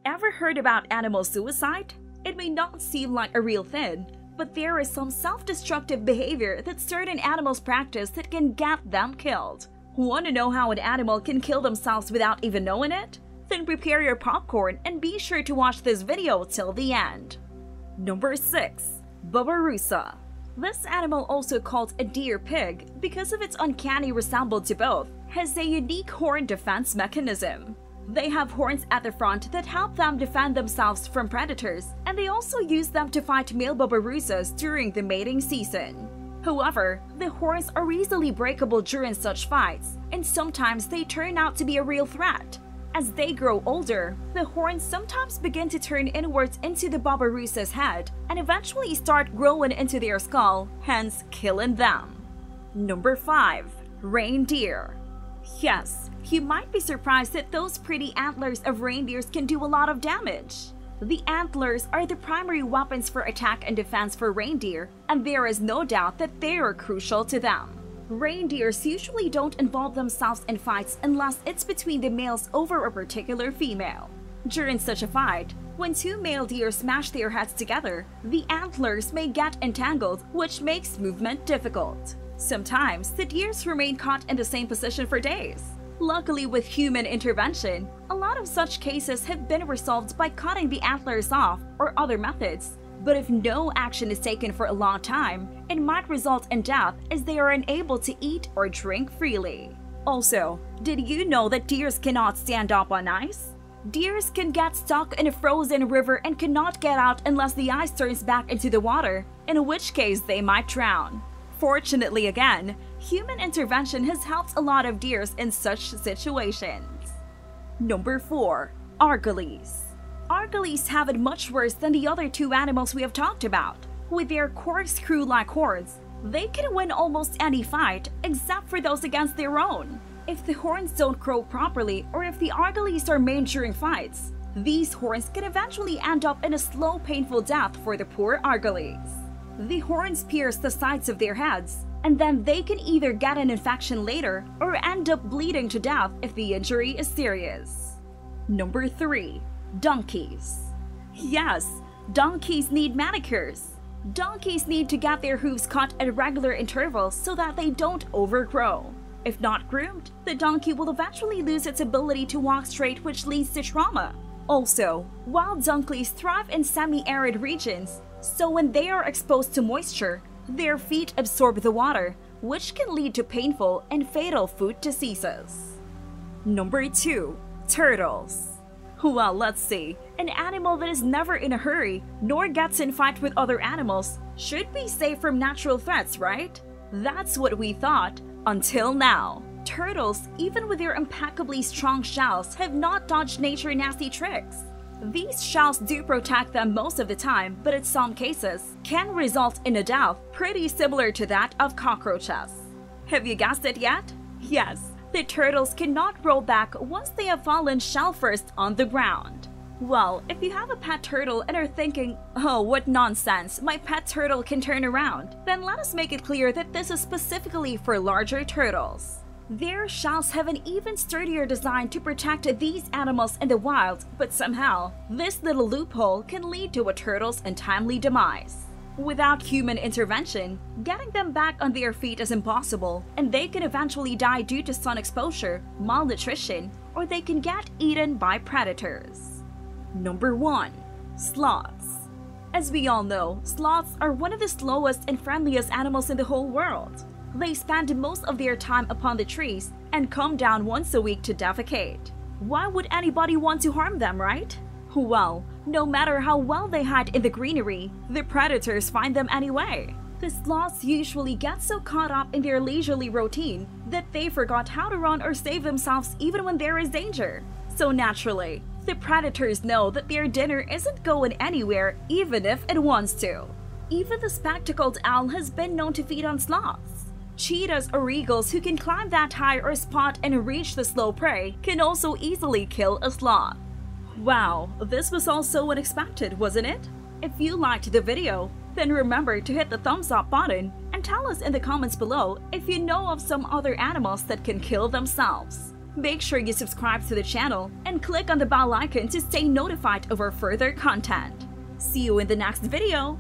Ever heard about animal suicide? It may not seem like a real thing, but there is some self-destructive behavior that certain animals practice that can get them killed. Want to know how an animal can kill themselves without even knowing it? Then prepare your popcorn and be sure to watch this video till the end. Number 6. Babirusa. This animal, also called a deer pig because of its uncanny resemblance to both, has a unique horn defense mechanism. They have horns at the front that help them defend themselves from predators, and they also use them to fight male babirusas during the mating season. However, the horns are easily breakable during such fights, and sometimes they turn out to be a real threat. As they grow older, the horns sometimes begin to turn inwards into the babirusa's head and eventually start growing into their skull, hence killing them. Number 5. Reindeer. Yes, you might be surprised that those pretty antlers of reindeers can do a lot of damage. The antlers are the primary weapons for attack and defense for reindeer, and there is no doubt that they are crucial to them. Reindeers usually don't involve themselves in fights unless it's between the males over a particular female. During such a fight, when two male deer smash their heads together, the antlers may get entangled, which makes movement difficult. Sometimes, the deers remain caught in the same position for days. Luckily, with human intervention, a lot of such cases have been resolved by cutting the antlers off or other methods. But if no action is taken for a long time, it might result in death as they are unable to eat or drink freely. Also, did you know that deers cannot stand up on ice? Deers can get stuck in a frozen river and cannot get out unless the ice turns back into the water, in which case they might drown. Fortunately again, human intervention has helped a lot of deers in such situations. Number 4. Argiles. Argiles have it much worse than the other two animals we have talked about. With their corkscrew-like horns, they can win almost any fight except for those against their own. If the horns don't grow properly or if the argiles are maimed during fights, these horns can eventually end up in a slow, painful death for the poor argiles. The horns pierce the sides of their heads, and then they can either get an infection later or end up bleeding to death if the injury is serious. Number 3. Donkeys. Yes, donkeys need manicures. Donkeys need to get their hooves cut at regular intervals so that they don't overgrow. If not groomed, the donkey will eventually lose its ability to walk straight, which leads to trauma. Also, wild donkeys thrive in semi-arid regions, so when they are exposed to moisture, their feet absorb the water, which can lead to painful and fatal foot diseases. Number 2. Turtles. Well, let's see. An animal that is never in a hurry, nor gets in fight with other animals, should be safe from natural threats, right? That's what we thought, until now. Turtles, even with their impeccably strong shells, have not dodged nature's nasty tricks. These shells do protect them most of the time, but in some cases, can result in a death pretty similar to that of cockroaches. Have you guessed it yet? Yes. The turtles cannot roll back once they have fallen shell first on the ground. Well, if you have a pet turtle and are thinking, oh, what nonsense, my pet turtle can turn around, then let us make it clear that this is specifically for larger turtles. Their shells have an even sturdier design to protect these animals in the wild, but somehow, this little loophole can lead to a turtle's untimely demise. Without human intervention, getting them back on their feet is impossible, and they can eventually die due to sun exposure, malnutrition, or they can get eaten by predators. Number 1. Sloths. As we all know, sloths are one of the slowest and friendliest animals in the whole world. They spend most of their time upon the trees and come down once a week to defecate. Why would anybody want to harm them, right? Well, no matter how well they hide in the greenery, the predators find them anyway. The sloths usually get so caught up in their leisurely routine that they forgot how to run or save themselves even when there is danger. So naturally, the predators know that their dinner isn't going anywhere even if it wants to. Even the spectacled owl has been known to feed on sloths. Cheetahs or eagles who can climb that high or spot and reach the slow prey can also easily kill a sloth. Wow, this was all so unexpected, wasn't it? If you liked the video, then remember to hit the thumbs up button and tell us in the comments below if you know of some other animals that can kill themselves. Make sure you subscribe to the channel and click on the bell icon to stay notified of our further content. See you in the next video!